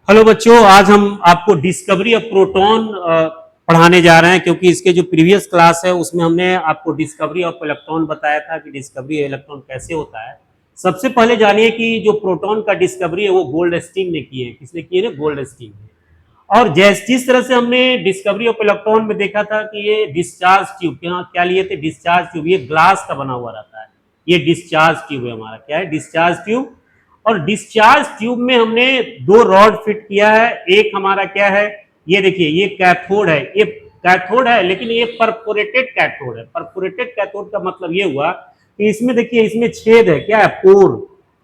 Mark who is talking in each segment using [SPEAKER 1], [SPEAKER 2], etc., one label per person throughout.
[SPEAKER 1] Hello बच्चों, आज हम आपको डिस्कवरी ऑफ प्रोटॉन पढ़ाने जा रहे हैं, क्योंकि इसके जो प्रीवियस क्लास है उसमें हमने आपको डिस्कवरी ऑफ इलेक्ट्रॉन बताया था कि डिस्कवरी इलेक्ट्रॉन कैसे होता है। सबसे पहले जानिए कि जो प्रोटॉन का डिस्कवरी है वो गोल्डस्टीन ने की है। किसने की है? गोल्डस्टीन ने। और जिस तरह से हमने डिस्कवरी ऑफ इलेक्ट्रॉन में देखा था कि ये डिस्चार्ज ट्यूब, क्या क्या लिए थे? Discharge tube. ये ग्लास का बना हुआ रहता है। ये डिस्चार्ज ट्यूब है हमारा। क्या है? Discharge tube. और डिस्चार्ज ट्यूब में हमने दो रॉड फिट किया है। एक हमारा क्या है? ये देखिए, ये कैथोड है। ये कैथोड है, लेकिन ये परफोरेटेड कैथोड है। परफोरेटेड कैथोड का मतलब ये हुआ कि इसमें देखिए, इसमें छेद है। क्या है? पोर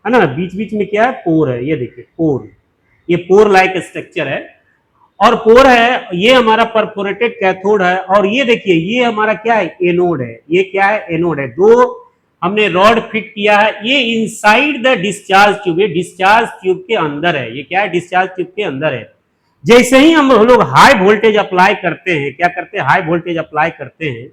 [SPEAKER 1] है ना। बीच बीच में क्या है? पोर है। ये देखिए पोर। ये पोर लाइक स्ट्रक्चर है। और पोर है, ये हमारा परफोरेटेड कैथोड है। और ये देखिए, ये हमारा क्या है? एनोड है। ये क्या है? एनोड है। दो हमने रॉड फिट किया है। ये इनसाइड द डिस्चार्ज ट्यूब, ये डिस्चार्ज ट्यूब के अंदर है। ये क्या है? डिस्चार्ज ट्यूब के अंदर है। जैसे ही हम लोग हाई वोल्टेज अप्लाई करते हैं, क्या करते हैं? हाई वोल्टेज अप्लाई करते हैं।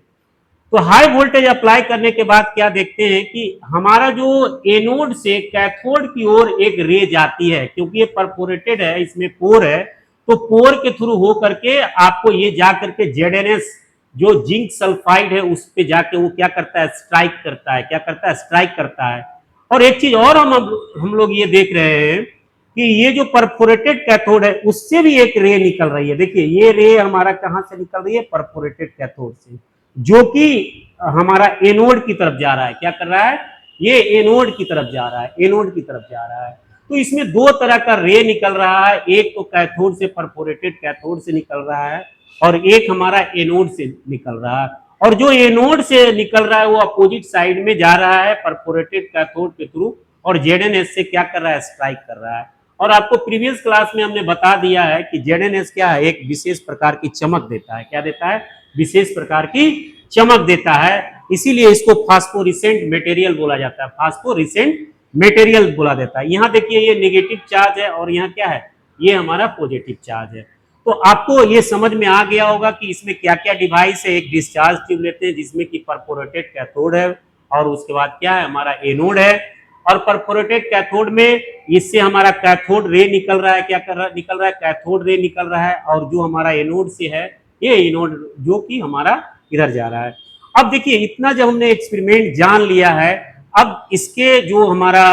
[SPEAKER 1] तो हाई वोल्टेज अप्लाई करने के बाद क्या देखते हैं कि हमारा जो एनोड से कैथोड की ओर एक रे जाती है, क्योंकि ये परफोरेटेड है, इसमें पोर है। तो पोर के थ्रू हो करके आपको ये जा करके जेडएनएस, जो जिंक सल्फाइड है, उस पे जाके वो क्या करता है? स्ट्राइक करता है। क्या करता है? स्ट्राइक करता है। और एक चीज और हम लोग ये देख रहे हैं कि ये जो परफोरेटेड कैथोड है उससे भी एक रे निकल रही है। देखिए, ये रे हमारा कहां से निकल रही है? परफोरेटेड कैथोड से, जो कि हमारा एनोड की तरफ जा रहा है। क्या कर रहा है? ये एनोड की तरफ जा रहा है। एनोड की तरफ जा रहा है। तो इसमें दो तरह का रे निकल रहा है। एक तो कैथोड से, परफोरेटेड कैथोड से निकल रहा है, और एक हमारा एनोड से निकल रहा है। और जो एनोड से निकल रहा है वो अपोजिट साइड में जा रहा है परफोरेटेड कैथोड के थ्रू, और जेडएनएस से क्या कर रहा है? स्ट्राइक कर रहा है। और आपको प्रीवियस क्लास में हमने बता दिया है कि जेडएनएस क्या है? एक विशेष प्रकार की चमक देता है। क्या देता है? विशेष प्रकार की चमक देता है। इसीलिए इसको फास्फोरिसेंट मटेरियल बोला जाता है। फास्फोरिसेंट मटेरियल बोला जाता है। यहां देखिए, ये नेगेटिव चार्ज है और यहाँ क्या है? ये हमारा पॉजिटिव चार्ज है। तो आपको ये समझ में आ गया होगा कि इसमें क्या क्या डिवाइस है। एक डिस्चार्ज ट्यूब लेते हैं जिसमें कि परफोरेटेड कैथोड है, और उसके बाद क्या है? हमारा एनोड है। और परफोरेटेड कैथोड में इससे हमारा कैथोड रे निकल रहा है। क्या कर रहा निकल रहा है? कैथोड रे निकल रहा है। और जो हमारा एनोड से है, ये एनोड जो कि हमारा इधर जा रहा है। अब देखिए, इतना जब हमने एक्सपेरिमेंट जान लिया है, अब इसके जो हमारा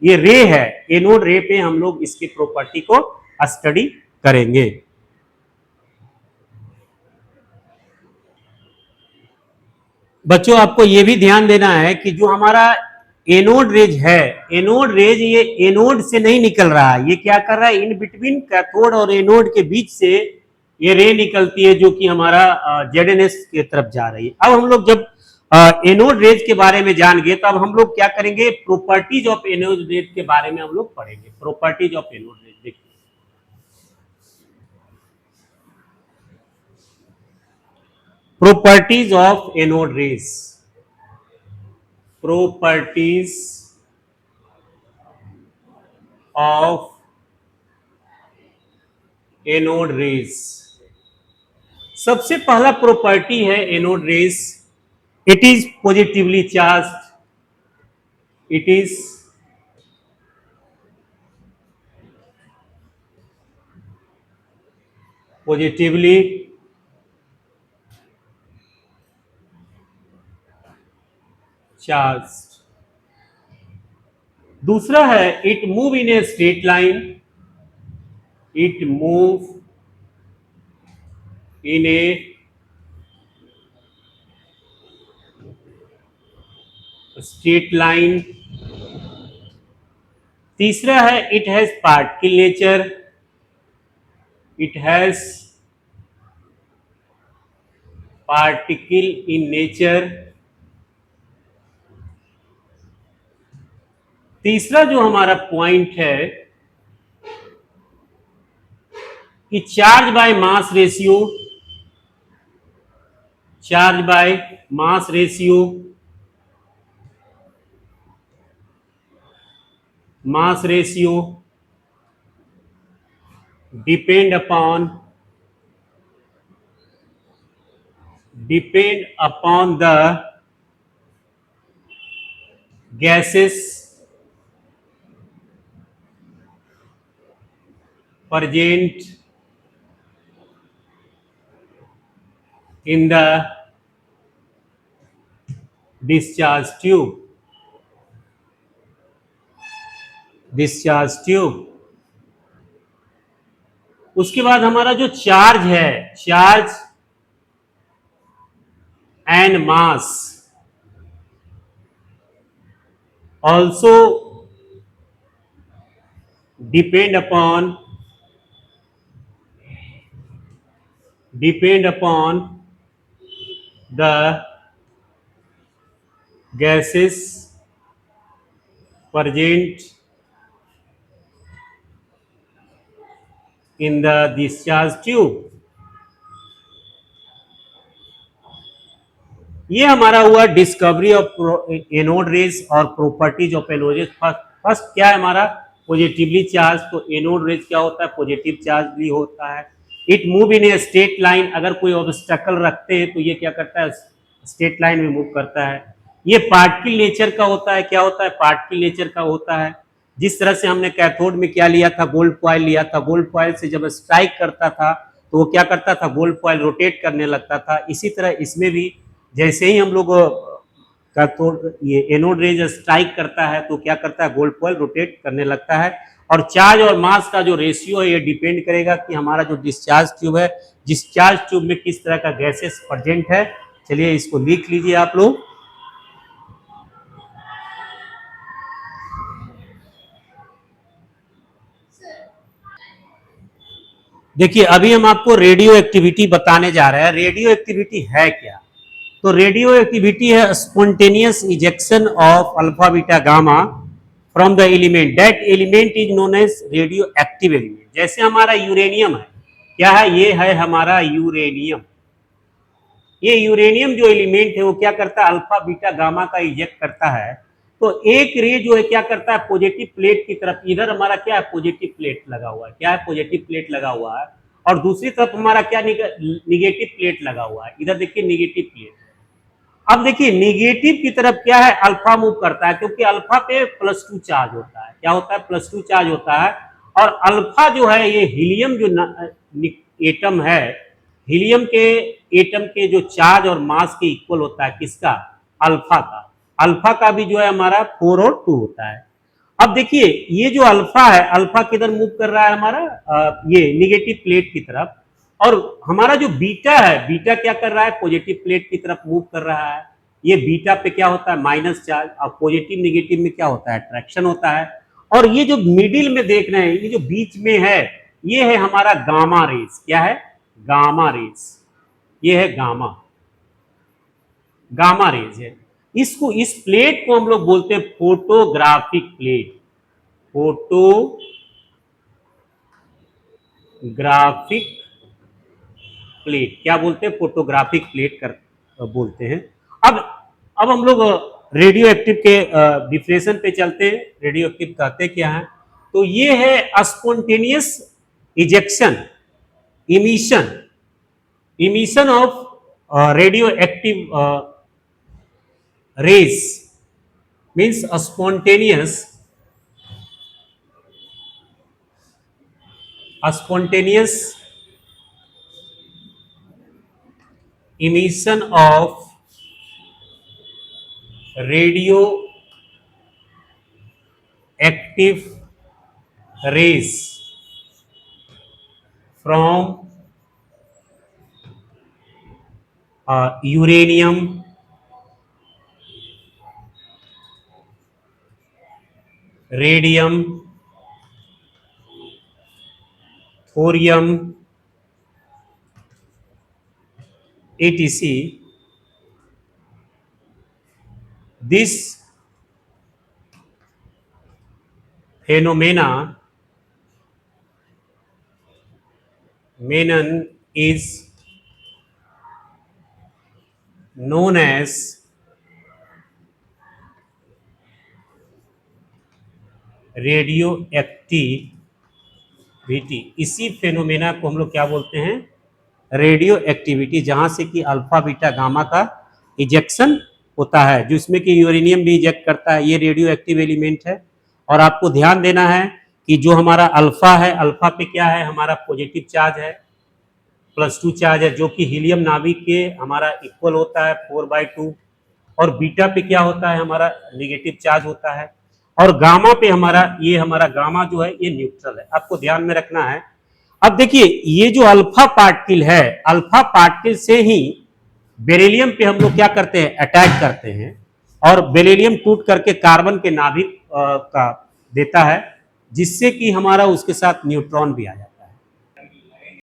[SPEAKER 1] ये रे है, एनोड रे पे हम लोग इसकी प्रॉपर्टी को स्टडी करेंगे। बच्चों, आपको यह भी ध्यान देना है कि जो हमारा एनोड रेज है, एनोड रेज ये एनोड से नहीं निकल रहा है। ये क्या कर रहा है? इन बिटवीन कैथोड और एनोड के बीच से ये रे निकलती है, जो कि हमारा जेडएनएस की तरफ जा रही है। अब हम लोग जब एनोड रेज के बारे में जान गए, तो अब हम लोग क्या करेंगे? प्रॉपर्टीज ऑफ एनोड रेज के बारे में हम लोग पढ़ेंगे। प्रॉपर्टीज ऑफ एनोड रेज देखिए, properties of anode rays. Properties of anode rays. सबसे पहला प्रॉपर्टी है anode rays, it is positively charge. It is positively charge. दूसरा है it move in a straight line. It move in a straight line. तीसरा है it has particle nature. It has particle in nature. तीसरा जो हमारा point है कि charge by mass ratio, charge by mass ratio, mass ratio depend upon the gases present in the discharge tube, उसके बाद हमारा जो चार्ज है, charge and mass also depend upon the gases present in the discharge tube. ये हमारा हुआ discovery of anode rays और properties of anode rays. First क्या है हमारा, पॉजिटिवली चार्ज। तो एनोड रेज क्या होता है, पॉजिटिव चार्ज भी होता है। It move in a straight line, अगर कोई ऑब्स्टेकल रखते हैं तो ये क्या करता है, स्ट्रेट लाइन में मूव करता है। ये पार्टिकल नेचर का होता है। क्या होता है, पार्टिकल नेचर का होता है। जिस तरह से हमने कैथोड में क्या लिया था, गोल्ड फॉयल लिया था। गोल्ड फॉयल से जब स्ट्राइक करता था तो वो क्या करता था, गोल्ड फॉयल रोटेट करने लगता था। इसी तरह इसमें भी जैसे ही हम लोग कैथोड ये एनोड रेज स्ट्राइक करता है तो क्या करता है, गोल्ड फॉयल रोटेट करने लगता है। और चार्ज और मास का जो रेशियो है ये डिपेंड करेगा कि हमारा जो डिस्चार्ज ट्यूब है, डिस्चार्ज ट्यूब में किस तरह का गैसेस प्रेजेंट है। चलिए इसको लिख लीजिए आप लोग। देखिए अभी हम आपको रेडियो एक्टिविटी बताने जा रहे हैं। रेडियो एक्टिविटी है क्या, तो रेडियो एक्टिविटी है spontaneous ejection of alpha beta gamma from the element, that element is known as radio active element. जैसे हमारा यूरेनियम है, क्या है, ये है हमारा यूरेनियम। ये यूरेनियम जो एलिमेंट है वो क्या करता है, अल्फा बीटा गामा का इजेक्ट करता है। तो एक रे जो है क्या करता है, पॉजिटिव प्लेट की तरफ, इधर हमारा क्या है, पॉजिटिव प्लेट लगा हुआ है। क्या है, पॉजिटिव प्लेट लगा हुआ है। और दूसरी तरफ हमारा क्या, निगेटिव प्लेट लगा हुआ है। इधर देखिए निगेटिव प्लेट। अब देखिए निगेटिव की तरफ क्या है, अल्फा मूव करता है, क्योंकि अल्फा पे +2 चार्ज होता है। क्या होता है, +2 चार्ज होता है। और अल्फा जो है ये हीलियम जो एटम है, हीलियम के एटम के जो चार्ज और मास के इक्वल होता है, किसका, अल्फा का। अल्फा का भी जो है हमारा 4 और 2 होता है। अब देखिए ये जो अल्फा है, अल्फा किधर मूव कर रहा है हमारा, ये निगेटिव प्लेट की तरफ। और हमारा जो बीटा है, बीटा क्या कर रहा है, पॉजिटिव प्लेट की तरफ मूव कर रहा है। ये बीटा पे क्या होता है, माइनस चार्ज। और पॉजिटिव निगेटिव में क्या होता है, अट्रैक्शन होता है। और ये जो मिडिल में देख रहे हैं, ये जो बीच में है, ये है हमारा गामा रेज। क्या है, गामा रेज। ये है गामा, गामा रेज है। इसको, इस प्लेट को हम लोग बोलते हैं फोटोग्राफिक प्लेट। फोटोग्राफिक प्लेट क्या बोलते हैं, फोटोग्राफिक प्लेट कर बोलते हैं। अब हम लोग रेडियो एक्टिव के डिफिनेशन पे चलते हैं। रेडियो एक्टिव कहते क्या है, तो ये है spontaneous ejection, emission of radio active rays, means spontaneous emission of radioactive rays from uranium, radium, thorium, etc. This phenomenon is known as radio activity. इसी फेनोमेना को हम लोग क्या बोलते हैं, रेडियो एक्टिविटी, जहां से कि अल्फा बीटा गामा का इजेक्शन होता है, जिसमें कि यूरेनियम भी इजेक्ट करता है। ये रेडियो एक्टिव एलिमेंट है। और आपको ध्यान देना है कि जो हमारा अल्फा है, अल्फा पे क्या है, हमारा पॉजिटिव चार्ज है, +2 चार्ज है, जो कि हीलियम नाभिक के हमारा इक्वल होता है 4/2, और बीटा पे क्या होता है, हमारा नेगेटिव चार्ज होता है, और गामा पे हमारा गामा जो है ये न्यूट्रल है। आपको ध्यान में रखना है। अब देखिए ये जो अल्फा पार्टिकल है, अल्फा पार्टिकल से ही बेरिलियम पे हम लोग क्या करते हैं, अटैक करते हैं, और बेरिलियम टूट करके कार्बन के नाभिक का देता है, जिससे कि हमारा उसके साथ न्यूट्रॉन भी आ जाता है।